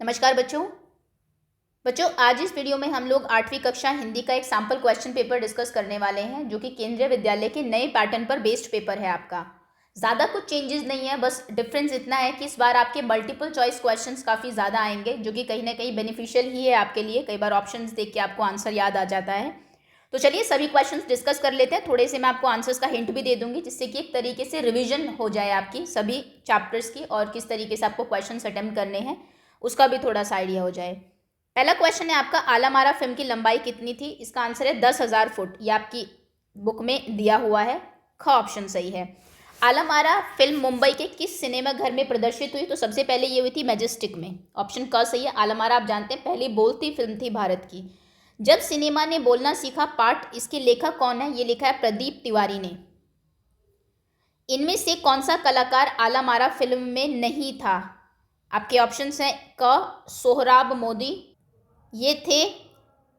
नमस्कार बच्चों। आज इस वीडियो में हम लोग 8वीं कक्षा हिंदी का एक सैम्पल क्वेश्चन पेपर डिस्कस करने वाले हैं, जो कि केंद्रीय विद्यालय के नए पैटर्न पर बेस्ड पेपर है आपका। ज़्यादा कुछ चेंजेस नहीं है, बस डिफरेंस इतना है कि इस बार आपके मल्टीपल चॉइस क्वेश्चंस काफ़ी ज़्यादा आएंगे, जो कि कहीं ना कहीं बेनिफिशियल ही है आपके लिए। कई बार ऑप्शंस देख के आपको आंसर याद आ जाता है। तो चलिए सभी क्वेश्चंस डिस्कस कर लेते हैं। थोड़े से मैं आपको आंसर्स का हिंट भी दे दूंगी, जिससे कि एक तरीके से रिविजन हो जाए आपकी सभी चैप्टर्स की, और किस तरीके से आपको क्वेश्चंस अटेम्प्ट करने हैं उसका भी थोड़ा सा आइडिया हो जाए। पहला क्वेश्चन है आपका, आलमारा फिल्म की लंबाई कितनी थी? इसका आंसर है 10,000 फुट। ये आपकी बुक में दिया हुआ है। ख ऑप्शन सही है। आलमारा फिल्म मुंबई के किस सिनेमा घर में प्रदर्शित हुई? तो सबसे पहले ये हुई थी मैजेस्टिक में। ऑप्शन क सही है। आलमारा आप जानते हैं पहली बोलती फिल्म थी भारत की। जब सिनेमा ने बोलना सीखा पाठ, इसके लेखक कौन है? ये लिखा है प्रदीप तिवारी ने। इनमें से कौन सा कलाकार आलमारा फिल्म में नहीं था? आपके ऑप्शंस हैं क सोहराब मोदी, ये थे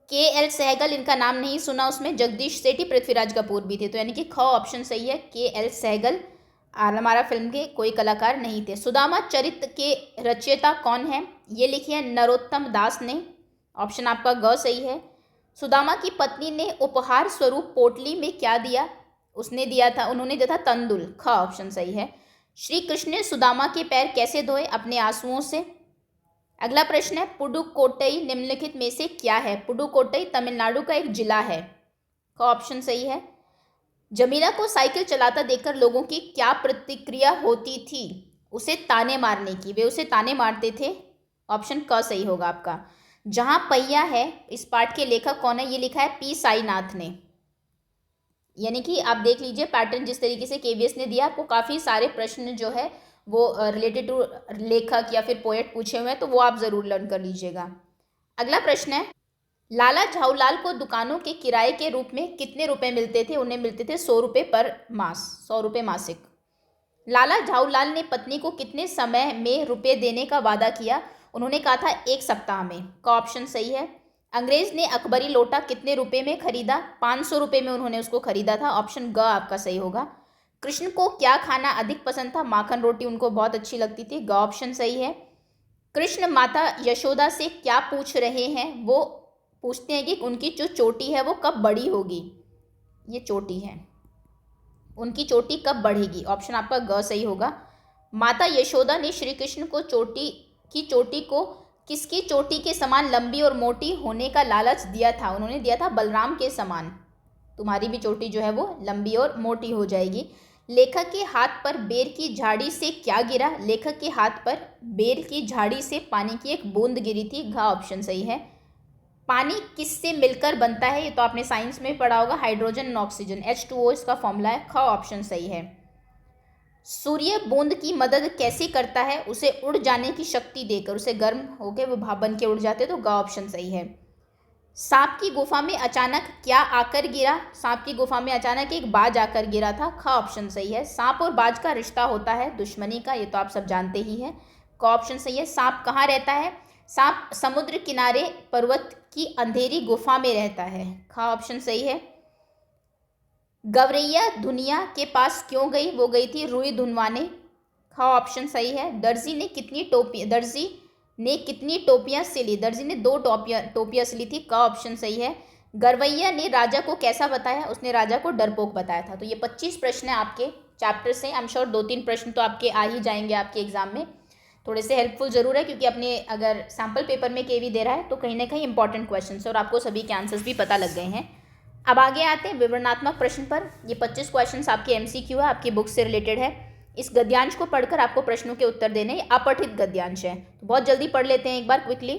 KL सहगल, इनका नाम नहीं सुना उसमें, जगदीश सेठी, पृथ्वीराज कपूर भी थे। तो यानी कि ख ऑप्शन सही है, KL सहगल आलमारा फिल्म के कोई कलाकार नहीं थे। सुदामा चरित्र के रचयिता कौन है? ये लिखे हैं नरोत्तम दास ने। ऑप्शन आपका ग सही है। सुदामा की पत्नी ने उपहार स्वरूप पोटली में क्या दिया? उन्होंने दिया था तंदुल। ख ऑप्शन सही है। श्री कृष्ण ने सुदामा के पैर कैसे धोए? अपने आंसुओं से। अगला प्रश्न है, पुडुकोट्टई निम्नलिखित में से क्या है? पुडुकोट्टई तमिलनाडु का एक जिला है। का ऑप्शन सही है। जमीला को साइकिल चलाता देखकर लोगों की क्या प्रतिक्रिया होती थी? उसे ताने मारने की। वे उसे ताने मारते थे। ऑप्शन क सही होगा आपका। जहां पहिया है, इस पाठ के लेखक कौन है? ये लिखा है P साईनाथ ने। यानी कि आप देख लीजिए पैटर्न जिस तरीके से KVS ने दिया, आपको काफ़ी सारे प्रश्न जो है वो रिलेटेड टू लेखक या फिर पोएट पूछे हुए हैं, तो वो आप ज़रूर लर्न कर लीजिएगा। अगला प्रश्न है, लाला झाऊलाल को दुकानों के किराए के रूप में कितने रुपए मिलते थे? उन्हें मिलते थे 100 रुपये पर मास, 100 रुपये मासिक। लाला झाऊलाल ने पत्नी को कितने समय में रुपए देने का वादा किया? उन्होंने कहा था 1 सप्ताह में। का ऑप्शन सही है। अंग्रेज ने अकबरी लोटा कितने रुपए में खरीदा? 500 रुपये में उन्होंने उसको खरीदा था। ऑप्शन ग आपका सही होगा। कृष्ण को क्या खाना अधिक पसंद था? माखन रोटी उनको बहुत अच्छी लगती थी। ग ऑप्शन सही है। कृष्ण माता यशोदा से क्या पूछ रहे हैं? वो पूछते हैं कि उनकी जो चोटी है वो कब बड़ी होगी। ये चोटी है, उनकी चोटी कब बढ़ेगी? ऑप्शन आपका ग सही होगा। माता यशोदा ने श्री कृष्ण को चोटी को किसकी चोटी के समान लंबी और मोटी होने का लालच दिया था? उन्होंने दिया था बलराम के समान, तुम्हारी भी चोटी जो है वो लंबी और मोटी हो जाएगी। लेखक के हाथ पर बेर की झाड़ी से क्या गिरा? लेखक के हाथ पर बेर की झाड़ी से पानी की एक बूंद गिरी थी। घ ऑप्शन सही है। पानी किससे मिलकर बनता है? ये तो आपने साइंस में पढ़ा होगा, हाइड्रोजन और ऑक्सीजन, H2O इसका फॉर्मूला है। ख ऑप्शन सही है। सूर्य बूंद की मदद कैसे करता है? उसे उड़ जाने की शक्ति देकर, उसे गर्म होकर वो भाप बन के उड़ जाते, तो ग ऑप्शन सही है। सांप की गुफा में अचानक क्या आकर गिरा? सांप की गुफा में अचानक एक बाज आकर गिरा था। ख ऑप्शन सही है। सांप और बाज का रिश्ता होता है दुश्मनी का, ये तो आप सब जानते ही हैं। क ऑप्शन सही है। सांप कहाँ रहता है? सांप समुद्र किनारे पर्वत की अंधेरी गुफा में रहता है। ख ऑप्शन सही है। गवरैया दुनिया के पास क्यों गई? वो गई थी रुई धुनवाने। ख ऑप्शन सही है। दर्जी ने कितनी टोपियां सिली? दर्जी ने 2 टोपियां सिली थी। क ऑप्शन सही है। गरवैया ने राजा को कैसा बताया? उसने राजा को डरपोक बताया था। तो ये 25 प्रश्न है आपके चैप्टर से। आई एम श्योर 2-3 प्रश्न तो आपके आ ही जाएंगे आपके एग्जाम में। थोड़े से हेल्पफुल जरूर है, क्योंकि अपने अगर सैम्पल पेपर में KV दे रहा है तो कहीं ना कहीं इंपॉर्टेंट क्वेश्चन है और आपको सभी के आंसर्स भी पता लग गए हैं। अब आगे आते हैं विवरणात्मक प्रश्न पर। ये 25 क्वेश्चंस आपके MCQ है, आपकी बुक से रिलेटेड है। इस गद्यांश को पढ़कर आपको प्रश्नों के उत्तर देने, अपठित गद्यांश है, तो बहुत जल्दी पढ़ लेते हैं एक बार क्विकली।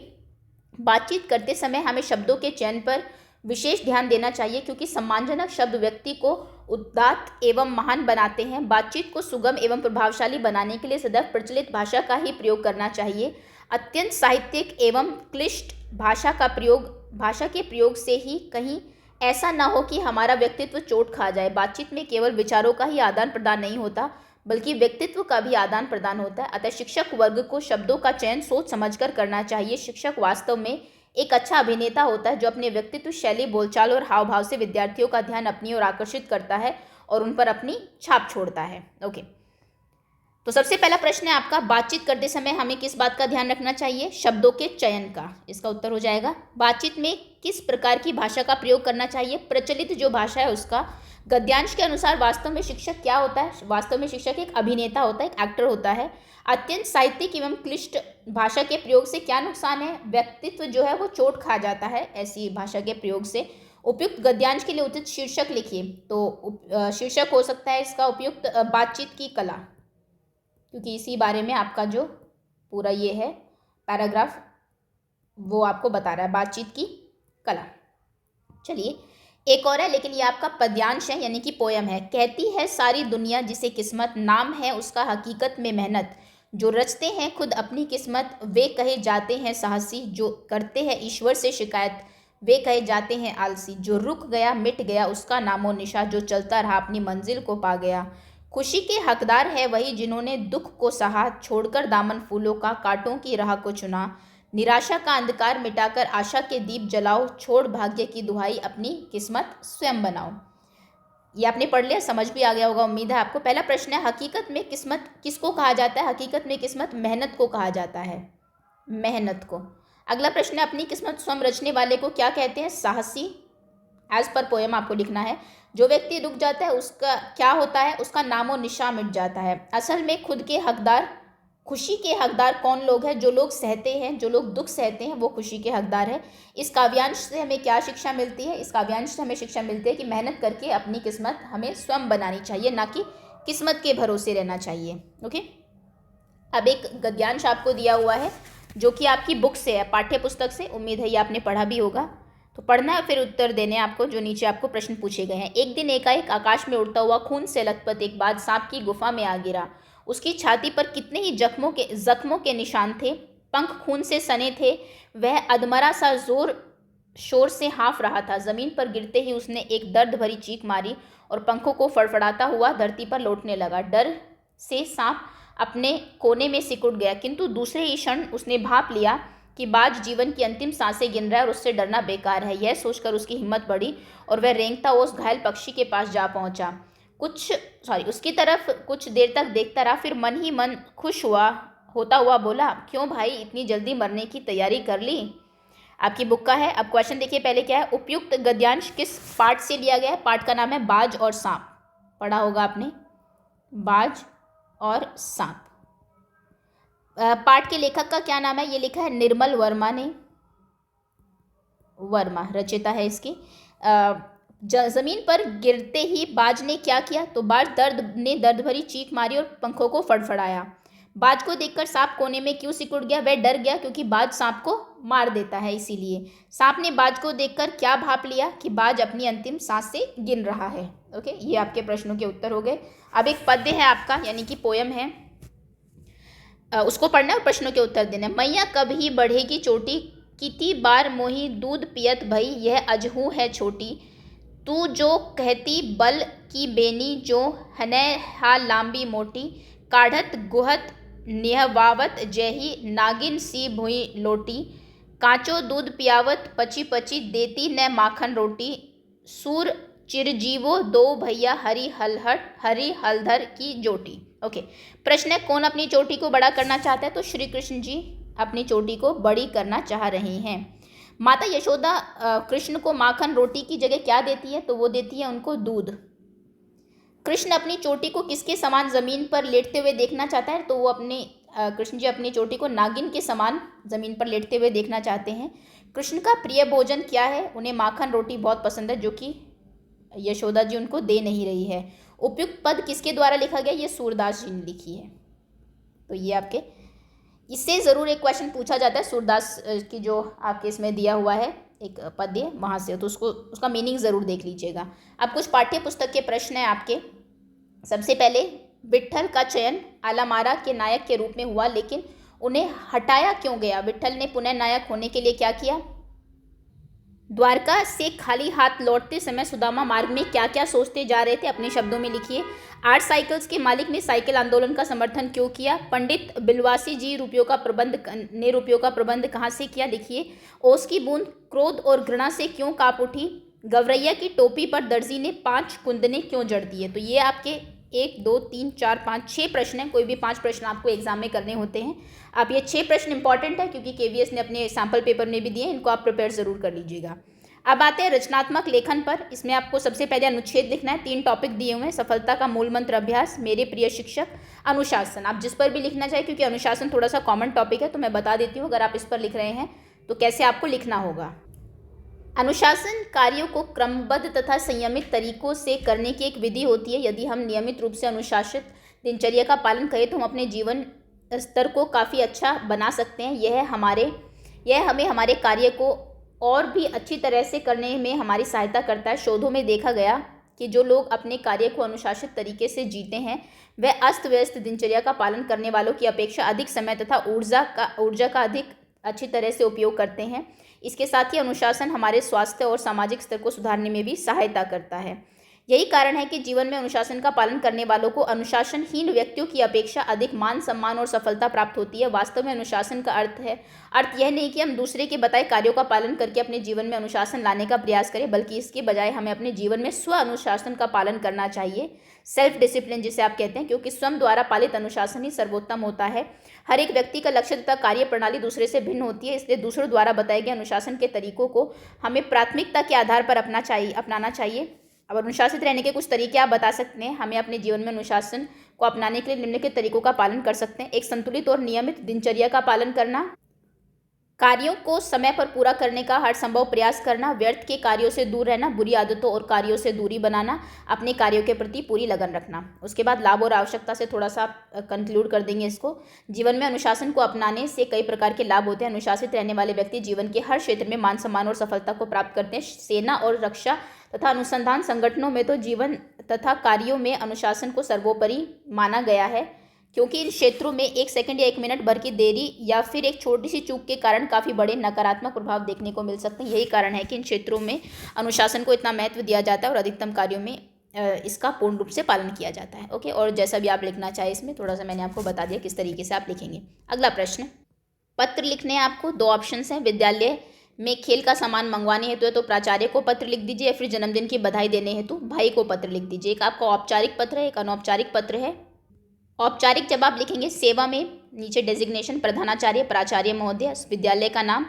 बातचीत करते समय हमें शब्दों के चयन पर विशेष ध्यान देना चाहिए, क्योंकि सम्मानजनक शब्द व्यक्ति को उदात्त एवं महान बनाते हैं। बातचीत को सुगम एवं प्रभावशाली बनाने के लिए सदैव प्रचलित भाषा का ही प्रयोग करना चाहिए। अत्यंत साहित्यिक एवं क्लिष्ट भाषा के प्रयोग से ही कहीं ऐसा ना हो कि हमारा व्यक्तित्व चोट खा जाए। बातचीत में केवल विचारों का ही आदान प्रदान नहीं होता, बल्कि व्यक्तित्व का भी आदान प्रदान होता है। अतः शिक्षक वर्ग को शब्दों का चयन सोच समझकर करना चाहिए। शिक्षक वास्तव में एक अच्छा अभिनेता होता है, जो अपने व्यक्तित्व, शैली, बोलचाल और हाव भाव से विद्यार्थियों का ध्यान अपनी ओर आकर्षित करता है और उन पर अपनी छाप छोड़ता है। ओके, तो सबसे पहला प्रश्न है आपका, बातचीत करते समय हमें किस बात का ध्यान रखना चाहिए? शब्दों के चयन का। इसका उत्तर हो जाएगा बातचीत में किस प्रकार की भाषा का प्रयोग करना चाहिए? प्रचलित जो भाषा है उसका। गद्यांश के अनुसार वास्तव में शिक्षक क्या होता है? वास्तव में शिक्षक एक अभिनेता होता है, एक एक्टर होता है। अत्यंत साहित्यिक एवं क्लिष्ट भाषा के प्रयोग से क्या नुकसान है? व्यक्तित्व जो है वो चोट खा जाता है ऐसी भाषा के प्रयोग से। उपयुक्त गद्यांश के लिए उचित शीर्षक लिखिए। तो शीर्षक हो सकता है इसका उपयुक्त बातचीत की कला, क्योंकि इसी बारे में आपका जो पूरा ये है पैराग्राफ वो आपको बता रहा है, बातचीत की कला। चलिए एक और है, लेकिन ये आपका पद्यांश है यानी कि पोयम है। कहती है सारी दुनिया जिसे किस्मत, नाम है उसका हकीकत में मेहनत। जो रचते हैं खुद अपनी किस्मत, वे कहे जाते हैं साहसी। जो करते हैं ईश्वर से शिकायत, वे कहे जाते हैं आलसी। जो रुक गया मिट गया उसका नामो निशा, जो चलता रहा अपनी मंजिल को पा गया। खुशी के हकदार है वही जिन्होंने दुख को सहा, छोड़कर दामन फूलों का कांटों की राह को चुना। निराशा का अंधकार मिटाकर आशा के दीप जलाओ, छोड़ भाग्य की दुहाई अपनी किस्मत स्वयं बनाओ। ये आपने पढ़ लिया, समझ भी आ गया होगा उम्मीद है आपको। पहला प्रश्न है, हकीकत में किस्मत किसको कहा जाता है? हकीकत में किस्मत मेहनत को कहा जाता है, मेहनत को। अगला प्रश्न है, अपनी किस्मत स्वयं रचने वाले को क्या कहते हैं? साहसी। एज पर पोएम आपको लिखना है। जो व्यक्ति रुक जाता है उसका क्या होता है? उसका नामो निशा मिट जाता है। असल में खुद के हकदार, खुशी के हकदार कौन लोग हैं? जो लोग सहते हैं, जो लोग दुख सहते हैं वो खुशी के हकदार है। इस काव्यांश से हमें क्या शिक्षा मिलती है? इस काव्यांश से हमें शिक्षा मिलती है कि मेहनत करके अपनी किस्मत हमें स्वयं बनानी चाहिए, ना कि किस्मत के भरोसे रहना चाहिए। ओके, अब एक गद्यांश आपको दिया हुआ है जो कि आपकी बुक से है, पाठ्य पुस्तक से। उम्मीद है ये आपने पढ़ा भी होगा, तो पढ़ना है फिर उत्तर देने आपको जो नीचे आपको प्रश्न पूछे गए हैं। एक दिन एकाएक आकाश में उड़ता हुआ खून से लथपथ एक बाज सांप की गुफा में आ गिरा। उसकी छाती पर कितने ही जख्मों के निशान थे, पंख खून से सने थे। वह अधमरा सा जोर शोर से हाँफ रहा था। जमीन पर गिरते ही उसने एक दर्द भरी चीख मारी और पंखों को फड़फड़ाता हुआ धरती पर लौटने लगा। डर से सांप अपने कोने में सिकुड़ गया, किंतु दूसरे ही क्षण उसने भांप लिया कि बाज जीवन की अंतिम सांसें गिन रहा है और उससे डरना बेकार है। यह सोचकर उसकी हिम्मत बढ़ी और वह रेंगता उस घायल पक्षी के पास जा पहुंचा। उसकी तरफ कुछ देर तक देखता रहा, फिर मन ही मन खुश होता हुआ बोला, क्यों भाई इतनी जल्दी मरने की तैयारी कर ली? आपकी बुक का है। अब क्वेश्चन देखिए, पहले क्या है? उपयुक्त गद्यांश किस पाठ से लिया गया है? पाठ का नाम है बाज और सांप। पढ़ा होगा आपने, बाज और सांप। पाठ के लेखक का क्या नाम है? ये लिखा है निर्मल वर्मा ने, वर्मा रचयिता है इसकी। जमीन पर गिरते ही बाज ने क्या किया? तो बाज दर्द भरी चीख मारी और पंखों को फड़फड़ाया। बाज को देखकर सांप कोने में क्यों सिकुड़ गया? वह डर गया क्योंकि बाज सांप को मार देता है, इसीलिए। सांप ने बाज को देखकर क्या भाप लिया? कि बाज अपनी अंतिम सांस से गिन रहा है। ओके, ये आपके प्रश्नों के उत्तर हो गए। अब एक पद्य है आपका, यानी कि पोयम है, उसको पढ़ना है और प्रश्नों के उत्तर देना। मैया कब ही बढ़ेगी चोटी, कितनी बार मोही दूध पियत भई, यह अजहू है छोटी। तू जो कहती बल की बेनी, जो हनै हा लांबी मोटी। काढ़त गुहत निहवावत जही, नागिन सी भुई लोटी। कांचो दूध पियावत पची पची, देती न माखन रोटी। सूर चिरजीवो दो भैया, हरी हलधर की जोटी। ओके, प्रश्न है, कौन अपनी चोटी को बड़ा करना चाहता है? तो श्री कृष्ण जी अपनी चोटी को बड़ी करना चाह रहे हैं। माता यशोदा कृष्ण को माखन रोटी की जगह क्या देती है? तो वो देती है उनको दूध। कृष्ण अपनी चोटी को किसके समान जमीन पर लेटते हुए देखना चाहता है? तो वो कृष्ण जी अपनी चोटी को नागिन के समान जमीन पर लेटते हुए देखना चाहते हैं। कृष्ण का प्रिय भोजन क्या है? उन्हें माखन रोटी बहुत पसंद है, जो कि यशोदा जी उनको दे नहीं रही है। उपयुक्त पद किसके द्वारा लिखा गया? ये सूरदास जी ने लिखी है। तो ये आपके इससे ज़रूर एक क्वेश्चन पूछा जाता है, सूरदास की जो आपके इसमें दिया हुआ है एक पद्य वहाँ से, तो उसका मीनिंग ज़रूर देख लीजिएगा। अब कुछ पाठ्य पुस्तक के प्रश्न हैं आपके। सबसे पहले, विट्ठल का चयन आलामारा के नायक के रूप में हुआ, लेकिन उन्हें हटाया क्यों गया? विट्ठल ने पुनः नायक होने के लिए क्या किया? द्वारका से खाली हाथ लौटते समय सुदामा मार्ग में क्या क्या सोचते जा रहे थे? अपने शब्दों में लिखिए। 8 साइकिल्स के मालिक ने साइकिल आंदोलन का समर्थन क्यों किया? पंडित बिलवासी जी रुपयों का प्रबंध कहाँ से किया? लिखिए। ओस की बूंद क्रोध और घृणा से क्यों कांप उठी? गवरैया की टोपी पर दर्जी ने 5 कुंदने क्यों जड़ दिए? तो ये आपके 1 2 3 4 5 6 प्रश्न हैं। कोई भी 5 प्रश्न आपको एग्जाम में करने होते हैं। आप ये 6 प्रश्न इंपॉर्टेंट है क्योंकि केवीएस ने अपने सैम्पल पेपर में भी दिए, इनको आप प्रिपेयर ज़रूर कर लीजिएगा। अब आते हैं रचनात्मक लेखन पर। इसमें आपको सबसे पहले अनुच्छेद लिखना है। 3 टॉपिक दिए हुए हैं, सफलता का मूल मंत्र अभ्यास, मेरे प्रिय शिक्षक, अनुशासन। आप जिस पर भी लिखना चाहिए, क्योंकि अनुशासन थोड़ा सा कॉमन टॉपिक है तो मैं बता देती हूँ अगर आप इस पर लिख रहे हैं तो कैसे आपको लिखना होगा। अनुशासन कार्यों को क्रमबद्ध तथा संयमित तरीकों से करने की एक विधि होती है। यदि हम नियमित रूप से अनुशासित दिनचर्या का पालन करें तो हम अपने जीवन स्तर को काफ़ी अच्छा बना सकते हैं। यह हमें हमारे कार्य को और भी अच्छी तरह से करने में हमारी सहायता करता है। शोधों में देखा गया कि जो लोग अपने कार्य को अनुशासित तरीके से जीते हैं वह अस्त व्यस्त दिनचर्या का पालन करने वालों की अपेक्षा अधिक समय तथा ऊर्जा का अधिक अच्छी तरह से उपयोग करते हैं। इसके साथ ही अनुशासन हमारे स्वास्थ्य और सामाजिक स्तर को सुधारने में भी सहायता करता है। यही कारण है कि जीवन में अनुशासन का पालन करने वालों को अनुशासनहीन व्यक्तियों की अपेक्षा अधिक मान सम्मान और सफलता प्राप्त होती है। वास्तव में अनुशासन का अर्थ यह नहीं कि हम दूसरे के बताए कार्यों का पालन करके अपने जीवन में अनुशासन लाने का प्रयास करें, बल्कि इसके बजाय हमें अपने जीवन में स्व अनुशासन का पालन करना चाहिए, सेल्फ डिसिप्लिन जिसे आप कहते हैं, क्योंकि स्वयं द्वारा पालित अनुशासन ही सर्वोत्तम होता है। हर एक व्यक्ति का लक्ष्य तथा कार्य प्रणाली दूसरे से भिन्न होती है, इसलिए दूसरों द्वारा बताए गए अनुशासन के तरीकों को हमें प्राथमिकता के आधार पर अपनाना चाहिए। अब अनुशासित रहने के कुछ तरीके आप बता सकते हैं। हमें अपने जीवन में अनुशासन को अपनाने के लिए निम्नलिखित तरीकों का पालन कर सकते हैं। एक संतुलित और नियमित दिनचर्या का पालन करना, कार्यों को समय पर पूरा करने का हर संभव प्रयास करना, व्यर्थ के कार्यों से दूर रहना, बुरी आदतों और कार्यों से दूरी बनाना, अपने कार्यों के प्रति पूरी लगन रखना। उसके बाद लाभ और आवश्यकता से थोड़ा सा कंक्लूड कर देंगे इसको। जीवन में अनुशासन को अपनाने से कई प्रकार के लाभ होते हैं। अनुशासित रहने वाले व्यक्ति जीवन के हर क्षेत्र में मान सम्मान और सफलता को प्राप्त करते हैं। सेना और रक्षा तथा अनुसंधान संगठनों में तो जीवन तथा कार्यों में अनुशासन को सर्वोपरि माना गया है, क्योंकि इन क्षेत्रों में 1 सेकंड या 1 मिनट भर की देरी या फिर एक छोटी सी चूक के कारण काफ़ी बड़े नकारात्मक प्रभाव देखने को मिल सकते हैं। यही कारण है कि इन क्षेत्रों में अनुशासन को इतना महत्व दिया जाता है और अधिकतम कार्यों में इसका पूर्ण रूप से पालन किया जाता है। ओके, और जैसा भी आप लिखना चाहे इसमें थोड़ा सा मैंने आपको बता दिया किस तरीके से आप लिखेंगे। अगला प्रश्न, पत्र लिखने आपको 2 ऑप्शन हैं। विद्यालय में खेल का सामान मंगवाने हेतु है तो प्राचार्य को पत्र लिख दीजिए, या फिर जन्मदिन की बधाई देने हेतु भाई को पत्र लिख दीजिए। एक आपका औपचारिक पत्र है, एक अनौपचारिक पत्र है। औपचारिक जब आप लिखेंगे सेवा में नीचे डेजिग्नेशन प्रधानाचार्य, प्राचार्य महोदय, विद्यालय का नाम,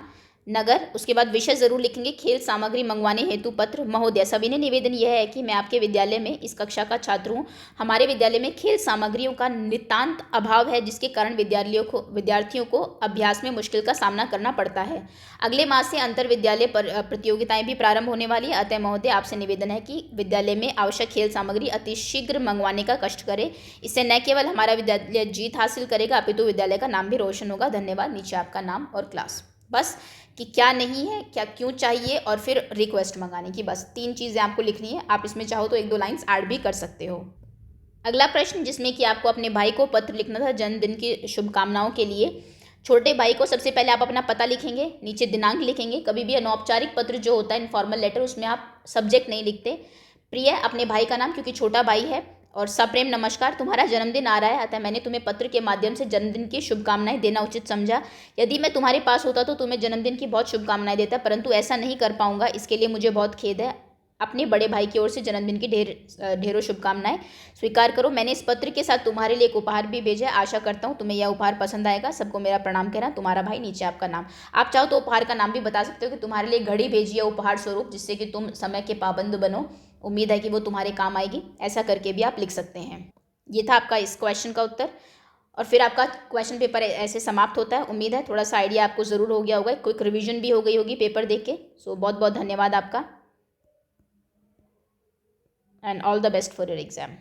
नगर, उसके बाद विषय जरूर लिखेंगे, खेल सामग्री मंगवाने हेतु पत्र, महोदय। सविनय निवेदन यह है कि मैं आपके विद्यालय में इस कक्षा का छात्र हूँ। हमारे विद्यालय में खेल सामग्रियों का नितांत अभाव है, जिसके कारण विद्यार्थियों को अभ्यास में मुश्किल का सामना करना पड़ता है। अगले माह से अंतर विद्यालय प्रतियोगिताएं भी प्रारंभ होने वाली है, अतः महोदय आपसे निवेदन है कि विद्यालय में आवश्यक खेल सामग्री अतिशीघ्र मंगवाने का कष्ट करें। इससे न केवल हमारा विद्यालय जीत हासिल करेगा अपितु विद्यालय का नाम भी रोशन होगा। धन्यवाद। नीचे आपका नाम और क्लास, बस कि क्या नहीं है, क्या क्यों चाहिए, और फिर रिक्वेस्ट मंगाने की, बस 3 चीज़ें आपको लिखनी है। आप इसमें चाहो तो 1-2 लाइन्स ऐड भी कर सकते हो। अगला प्रश्न, जिसमें कि आपको अपने भाई को पत्र लिखना था जन्मदिन की शुभकामनाओं के लिए। छोटे भाई को सबसे पहले आप अपना पता लिखेंगे, नीचे दिनांक लिखेंगे। कभी भी अनौपचारिक पत्र जो होता है इनफॉर्मल लेटर, उसमें आप सब्जेक्ट नहीं लिखते। प्रिय अपने भाई का नाम, क्योंकि छोटा भाई है, और सप्रेम नमस्कार, तुम्हारा जन्मदिन आ रहा है अतः मैंने तुम्हें पत्र के माध्यम से जन्मदिन की शुभकामनाएं देना उचित समझा। यदि मैं तुम्हारे पास होता तो तुम्हें जन्मदिन की बहुत शुभकामनाएं देता, परंतु ऐसा नहीं कर पाऊंगा, इसके लिए मुझे बहुत खेद है। अपने बड़े भाई की ओर से जन्मदिन की ढेरों शुभकामनाएं स्वीकार करो। मैंने इस पत्र के साथ तुम्हारे लिए एक उपहार भी भेजा है, आशा करता हूँ तुम्हें यह उपहार पसंद आएगा। सबको मेरा प्रणाम कहना, तुम्हारा भाई। नीचे आपका नाम। आप चाहो तो उपहार का नाम भी बता सकते हो कि तुम्हारे लिए घड़ी भेजी है उपहार स्वरूप, जिससे कि तुम समय के पाबंद बनो, उम्मीद है कि वो तुम्हारे काम आएगी। ऐसा करके भी आप लिख सकते हैं। ये था आपका इस क्वेश्चन का उत्तर, और फिर आपका क्वेश्चन पेपर ऐसे समाप्त होता है। उम्मीद है थोड़ा सा आइडिया आपको ज़रूर हो गया होगा, क्विक रिवीजन भी हो गई होगी पेपर देख के। सो बहुत बहुत धन्यवाद आपका, and all the best for your exam.